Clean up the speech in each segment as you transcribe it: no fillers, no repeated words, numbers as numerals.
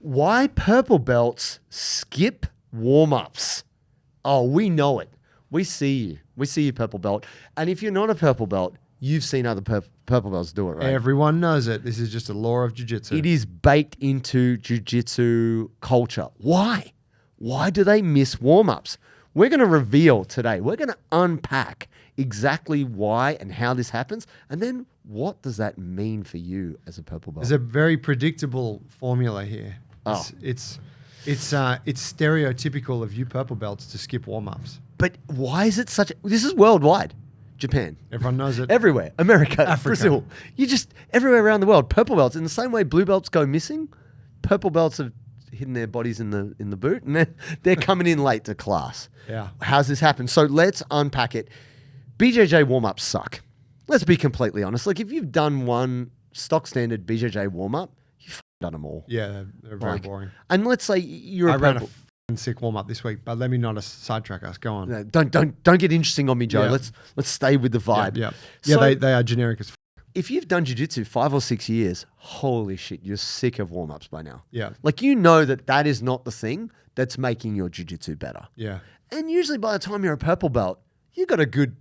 Why purple belts skip warm-ups? Oh, we know it. We see you. We see you, purple belt. And if you're not a purple belt, you've seen other purple belts do it, right? Everyone knows it. This is just a law of jiu-jitsu. It is baked into jiu-jitsu culture. Why? Why do they miss warm-ups? We're going to reveal today. We're going to unpack exactly why and how this happens. And then what does that mean for you as a purple belt? There's a very predictable formula here. Oh. It's stereotypical of you purple belts to skip warm-ups. But why is it such a... This is worldwide. Japan. Everyone knows it. Everywhere. America. Africa. Brazil. You just... Everywhere around the world. Purple belts. In the same way blue belts go missing, purple belts have hidden their bodies in the boot and they're coming in late to class. Yeah. How's this happen? So let's unpack it. BJJ warm-ups suck. Let's be completely honest. Like if you've done one stock standard BJJ warm-up, you've done them all. Yeah, they're very boring. And let's say you're I a ran purple... a sick warm-up this week, but let me not sidetrack us. Go on. No, don't get interesting on me, Joe. Yeah. Let's stay with the vibe. Yeah. So, They are generic as if you've done jiu-jitsu 5 or 6 years, holy shit, you're sick of warm-ups by now. Yeah. Like you know that is not the thing that's making your jiu-jitsu better. Yeah. And usually by the time you're a purple belt, you got a good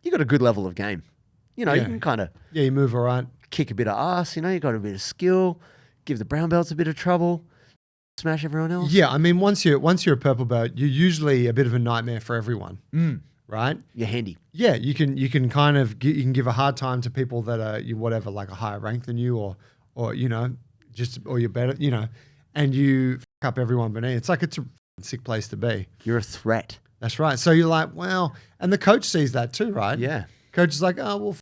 level of game. You know, you can kind of Yeah, you move all right. kick a bit of ass, you know, you got a bit of skill, give the brown belts a bit of trouble, smash everyone else. Yeah, I mean, once you're a purple belt, you're usually a bit of a nightmare for everyone, right? You're handy. Yeah, you can kind of you can give a hard time to people that are whatever, like a higher rank than you, or you know, or you're better, you know, and you fuck up everyone beneath. It's like it's a sick place to be. You're a threat. That's right. So you're like, well, and the coach sees that too, right? Yeah. Coach is like, oh well,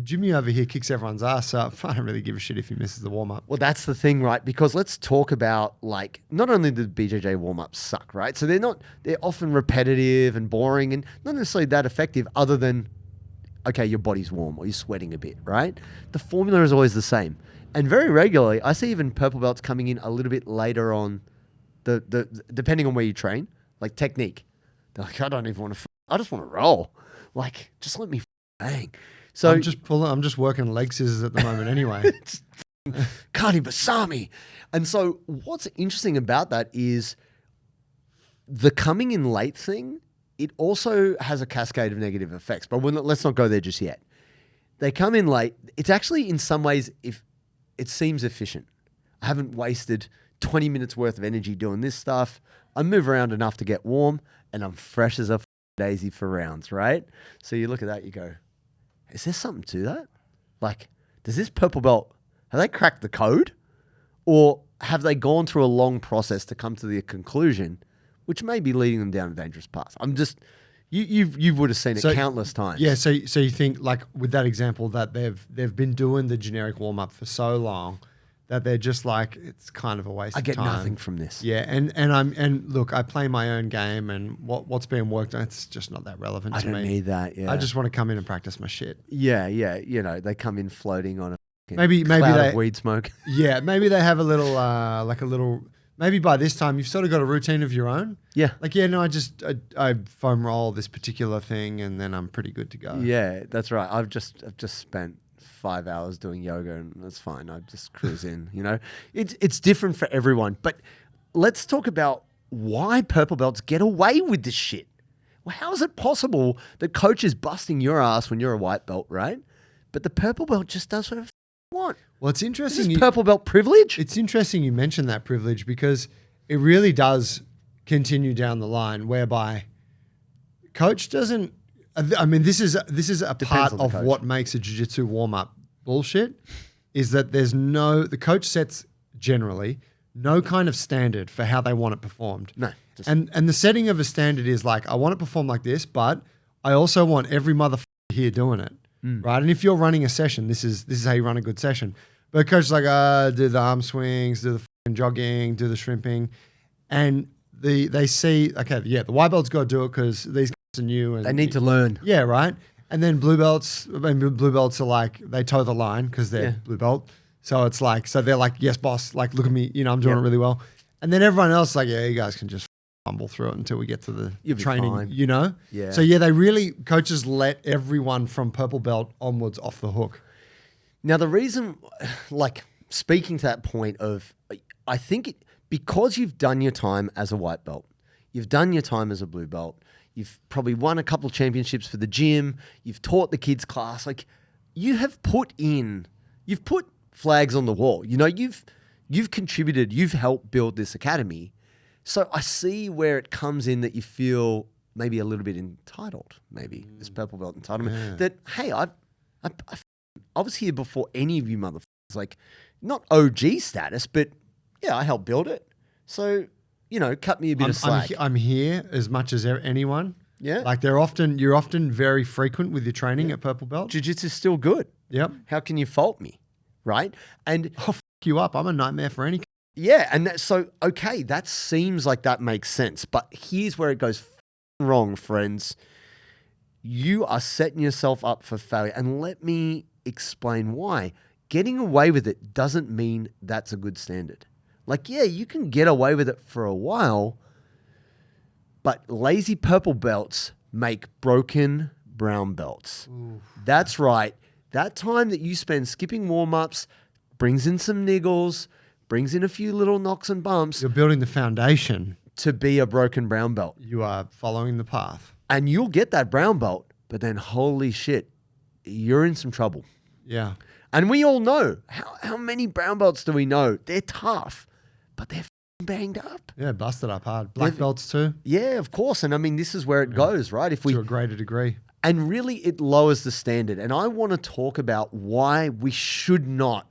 Jimmy over here kicks everyone's ass, so I don't really give a shit if he misses the warm-up. Well, that's the thing, right? Because let's talk about like not only do BJJ warm-ups suck, right? So they're often repetitive and boring and not necessarily that effective other than, okay, your body's warm or you're sweating a bit, right? The formula is always the same. And very regularly, I see even purple belts coming in a little bit later on the depending on where you train, like technique. They're like, I don't even want to, I just want to roll. Like, just let me bang. So I'm just working leg scissors at the moment anyway. Kani Basami. And so what's interesting about that is the coming in late thing, it also has a cascade of negative effects. But let's not go there just yet. They come in late. It's actually in some ways, if it seems efficient. I haven't wasted 20 minutes worth of energy doing this stuff. I move around enough to get warm and I'm fresh as a daisy for rounds, right? So you look at that, you go, is there something to that? Like, does this purple belt, have they cracked the code? Or have they gone through a long process to come to the conclusion, which may be leading them down a dangerous path? I'm just, you would have seen it countless times. Yeah, so you think, like, with that example, that they've been doing the generic warm-up for so long that they're just like, it's kind of a waste of time. I get nothing from this. Yeah, and look, I play my own game, and what's being worked on, it's just not that relevant to me. I don't need that, yeah. I just want to come in and practice my shit. Yeah, you know, they come in floating on a maybe cloud they of weed smoke. Yeah, maybe they have a little, maybe by this time you've sort of got a routine of your own. Yeah. Like, yeah, no, I foam roll this particular thing and then I'm pretty good to go. Yeah, that's right. I've just spent 5 hours doing yoga and that's fine. I just cruise in, you know. It's different for everyone. But let's talk about why purple belts get away with this shit. Well, how is it possible that coach is busting your ass when you're a white belt, right? But the purple belt just does whatever they want. Well, it's interesting. Is this purple belt privilege? It's interesting you mentioned that privilege because it really does continue down the line whereby coach doesn't. I mean, this is a part of what makes a jiu-jitsu warm-up bullshit is that the coach sets generally no kind of standard for how they want it performed. No. And the setting of a standard is like, I want it performed like this, but I also want every motherfucker here doing it. Right. And if you're running a session, this is how you run a good session. But coach is like, do the arm swings, do the fucking jogging, do the shrimping. And they see, okay, yeah, the white belts got to do it because these guys are new. And they need to learn. Yeah, right. And then blue belts are like, they toe the line because they're blue belt. So it's like, so they're like, yes, boss, like, look at me, you know, I'm doing it really well. And then everyone else is like, yeah, you guys can just fumble through it until we get to the training, you know? Yeah. So yeah, coaches let everyone from purple belt onwards off the hook. Now the reason, like speaking to that point of, I think because you've done your time as a white belt, you've done your time as a blue belt, you've probably won a couple of championships for the gym, you've taught the kids class, like you've put flags on the wall. You know, you've contributed, you've helped build this academy. So I see where it comes in that you feel maybe a little bit entitled, maybe this purple belt entitlement. That, hey, I was here before any of you motherfuckers. Like, not OG status, but yeah, I helped build it. So, you know, cut me a bit of slack. I'm here as much as anyone. Yeah. Like you're often very frequent with your training at purple belt. Jiu-jitsu's still good. Yep. How can you fault me? Right? And I'll f you up. I'm a nightmare for any. Yeah, and okay, that seems like that makes sense. But here's where it goes wrong, friends. You are setting yourself up for failure. And let me explain why. Getting away with it doesn't mean that's a good standard. Like, yeah, you can get away with it for a while, but lazy purple belts make broken brown belts. Ooh. That's right. That time that you spend skipping warm-ups brings in some niggles, brings in a few little knocks and bumps. You're building the foundation to be a broken brown belt. You are following the path. And you'll get that brown belt, but then holy shit, you're in some trouble. Yeah. And we all know, how many brown belts do we know? They're tough, but they're banged up. Yeah, busted up hard. Black belts too. Yeah, of course. And I mean, this is where it goes, right? To a greater degree. And really, it lowers the standard. And I want to talk about why we should not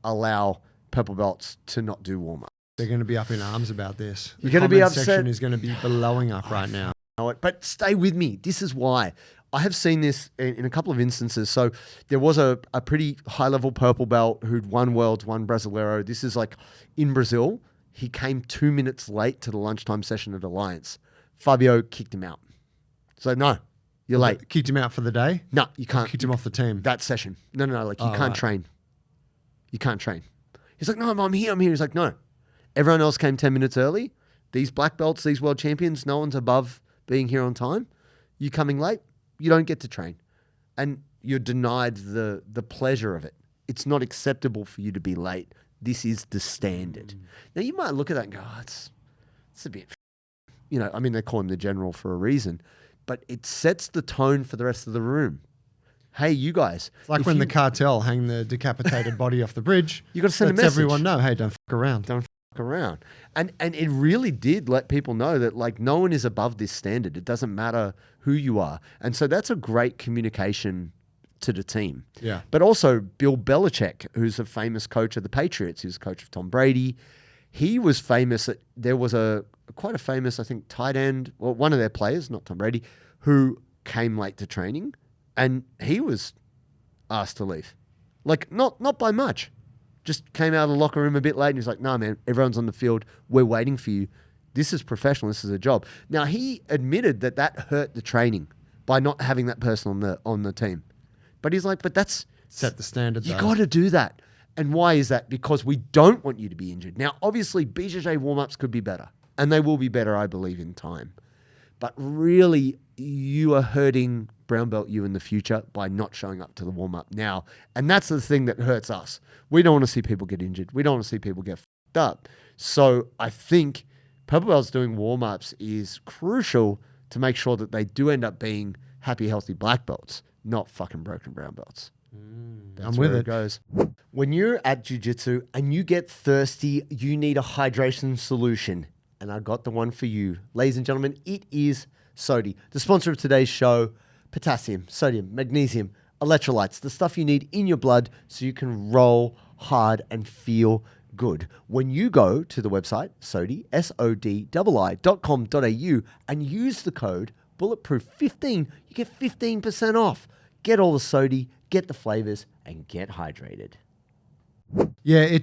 allow purple belts to not do warm-up. They're going to be up in arms about this. You're going to be upset. Section is going to be blowing up right now. But stay with me. This is why. I have seen this in a couple of instances. So there was a pretty high-level purple belt who'd won Worlds, won Brasileiro. This is like in Brazil. He came 2 minutes late to the lunchtime session at Alliance. Fabio kicked him out. So, no, you're late. Kicked him out for the day? No, you can't. Kicked him off the team? That session. No. Like, you can't train. You can't train. He's like, no, I'm here. He's like, no. Everyone else came 10 minutes early. These black belts, these world champions, no one's above being here on time. You coming late, you don't get to train. And you're denied the pleasure of it. It's not acceptable for you to be late. This is the standard. Now, you might look at that and go, oh, it's a bit, you know, I mean, they call him the general for a reason, but it sets the tone for the rest of the room. Hey, you guys. It's like when the cartel hang the decapitated body off the bridge. You got to send a message. Everyone know, hey, don't fuck around. Don't fuck around. And it really did let people know that, like, no one is above this standard. It doesn't matter who you are. And so that's a great communication to the team. Yeah. But also Bill Belichick, who's a famous coach of the Patriots, who's a coach of Tom Brady. He was famous. There was quite a famous, I think, tight end, well, one of their players, not Tom Brady, who came late to training, and he was asked to leave. Like, not by much. Just came out of the locker room a bit late, and he's like, "No, man, everyone's on the field. We're waiting for you. This is professional. This is a job." Now, he admitted that hurt the training by not having that person on the team. But he's like, but that's... Set the standard, You got to do that. And why is that? Because we don't want you to be injured. Now, obviously, BJJ warm-ups could be better. And they will be better, I believe, in time. But really, you are hurting brown belt you in the future by not showing up to the warm-up now. And that's the thing that hurts us. We don't want to see people get injured. We don't want to see people get fucked up. So I think purple belts doing warm-ups is crucial to make sure that they do end up being happy, healthy black belts, not fucking broken brown belts. That's where it goes. When you're at jiu-jitsu and you get thirsty, you need a hydration solution. And I got the one for you. Ladies and gentlemen, it is Sodi, the sponsor of today's show. Potassium, sodium, magnesium, electrolytes, the stuff you need in your blood so you can roll hard and feel good. When you go to the website, Sodi, SODII.com.au, and use the code Bulletproof15, you get 15% off. Get all the Sodi, get the flavors, and get hydrated. Yeah,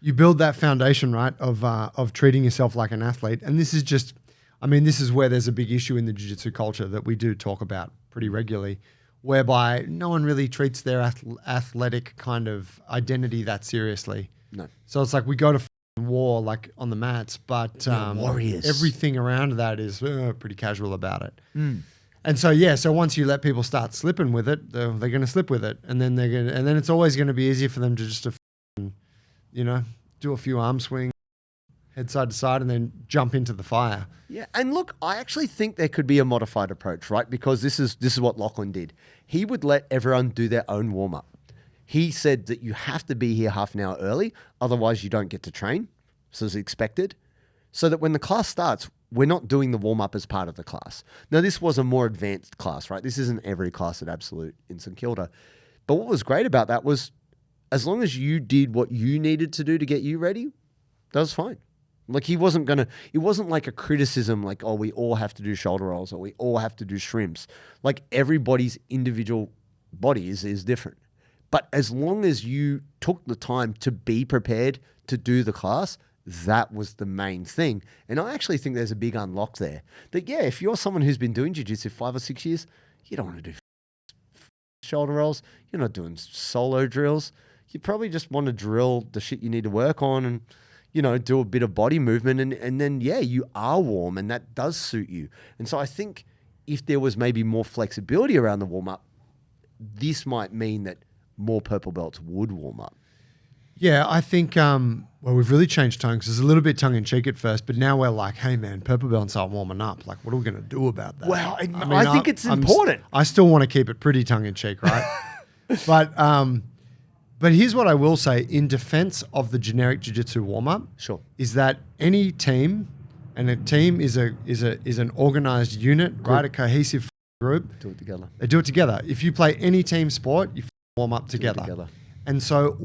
you build that foundation, right, of treating yourself like an athlete. And this is just, I mean, this is where there's a big issue in the jiu-jitsu culture that we do talk about pretty regularly, whereby no one really treats their athletic kind of identity that seriously. No. So it's like we go to war like on the mats, but warriors. Everything around that is pretty casual about it. And so, yeah, so once you let people start slipping with it, they're going to slip with it. And then it's always going to be easier for them to just, do a few arm swings, head side to side, and then jump into the fire. Yeah, and look, I actually think there could be a modified approach, right? Because this is what Lachlan did. He would let everyone do their own warm up. He said that you have to be here half an hour early, otherwise you don't get to train. So it's expected. So that when the class starts, we're not doing the warm up as part of the class. Now, this was a more advanced class, right? This isn't every class at Absolute in St Kilda. But what was great about that was, as long as you did what you needed to do to get you ready, that was fine. Like it wasn't like a criticism like, oh, we all have to do shoulder rolls or we all have to do shrimps. Like everybody's individual body is different. But as long as you took the time to be prepared to do the class, that was the main thing. And I actually think there's a big unlock there. That, yeah, if you're someone who's been doing jiu-jitsu 5 or 6 years, you don't want to do shoulder rolls. You're not doing solo drills. You probably just want to drill the shit you need to work on and, do a bit of body movement. And then, yeah, you are warm and that does suit you. And so I think if there was maybe more flexibility around the warm-up, this might mean that more purple belts would warm up. Yeah, I think, we've really changed tone because it's a little bit tongue-in-cheek at first, but now we're like, hey, man, purple belts aren't warming up. Like, what are we going to do about that? Well, I think it's important. I still want to keep it pretty tongue-in-cheek, right? But here's what I will say in defense of the generic jiu-jitsu warm-up. Sure. Is that any team, and a team is an organized unit, right? A cohesive group. Do it together. They do it together. If you play any team sport, you warm up together. And so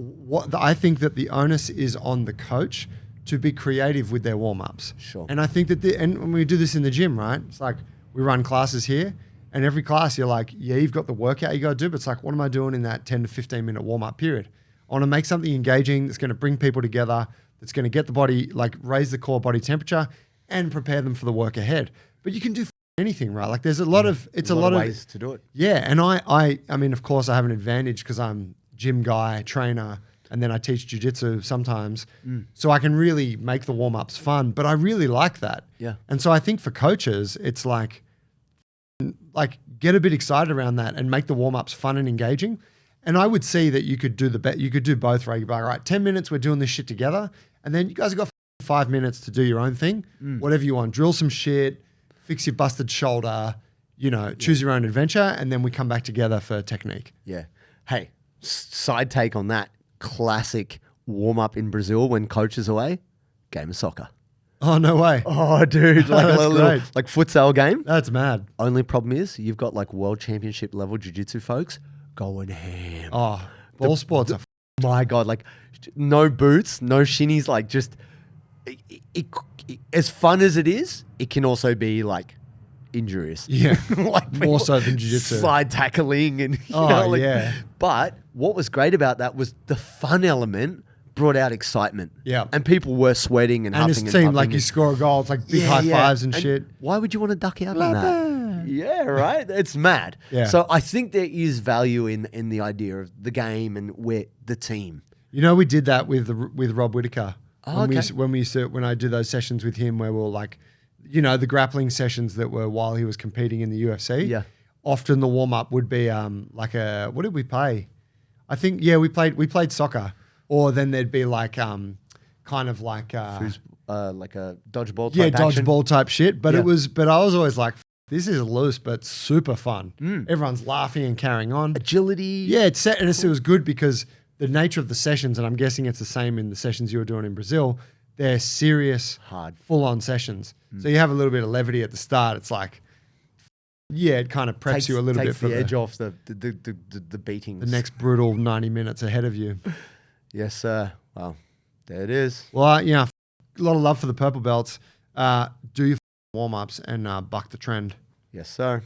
I think that the onus is on the coach to be creative with their warm-ups. Sure. And I think that and when we do this in the gym, right? It's like we run classes here, and every class you're like, yeah, you've got the workout you got to do, but it's like, what am I doing in that 10 to 15 minute warm-up period? I want to make something engaging that's going to bring people together, that's going to get the body, like raise the core body temperature and prepare them for the work ahead. But you can do anything, right? Like there's a lot of ways to do it. Yeah. And I mean, of course I have an advantage because I'm gym guy, trainer, and then I teach jiu-jitsu sometimes. So I can really make the warm-ups fun, but I really like that. Yeah. And so I think for coaches, it's like get a bit excited around that and make the warm-ups fun and engaging. And I would see that you could do you could do both, right? You'd be like, all right, 10 minutes, we're doing this shit together. And then you guys have got 5 minutes to do your own thing, whatever you want, drill some shit, fix your busted shoulder, choose your own adventure. And then we come back together for technique. Yeah. Hey, side take on that, classic warm-up in Brazil when coach is away, game of soccer. Oh, no way. Oh, dude. Like a little futsal game. That's mad. Only problem is you've got like world championship level jiu-jitsu folks going ham. Oh, ball sports are my God, like no boots, no shinnies, like just as fun as it is, it can also be like injurious. Yeah. Like more so than jiu-jitsu. Side tackling and yeah. But what was great about that was the fun element brought out excitement. Yeah. And people were sweating and huffing and it seemed like you score a goal, it's like big high fives and shit. Why would you want to duck out on that? Yeah, right? It's mad. Yeah. So I think there is value in the idea of the game and where the team. We did that with Rob Whittaker. Oh, okay. When I do those sessions with him where we're like, the grappling sessions that were while he was competing in the UFC. Yeah. Often the warm up would be what did we play? I think we played soccer, or then there'd be like kind of like like a dodgeball type yeah, action. dodgeball type shit. But I was always like, this is loose but super fun. Everyone's laughing and carrying on. Agility. Yeah, it was good because the nature of the sessions, and I'm guessing it's the same in the sessions you were doing in Brazil, they're serious, hard, full-on sessions. So you have a little bit of levity at the start. It's like, it kind of preps you a little bit for the edge off the beatings. The next brutal 90 minutes ahead of you. Yes, sir. Well, there it is. Well, a lot of love for the purple belts. Do your warm-ups and buck the trend. Yes, sir.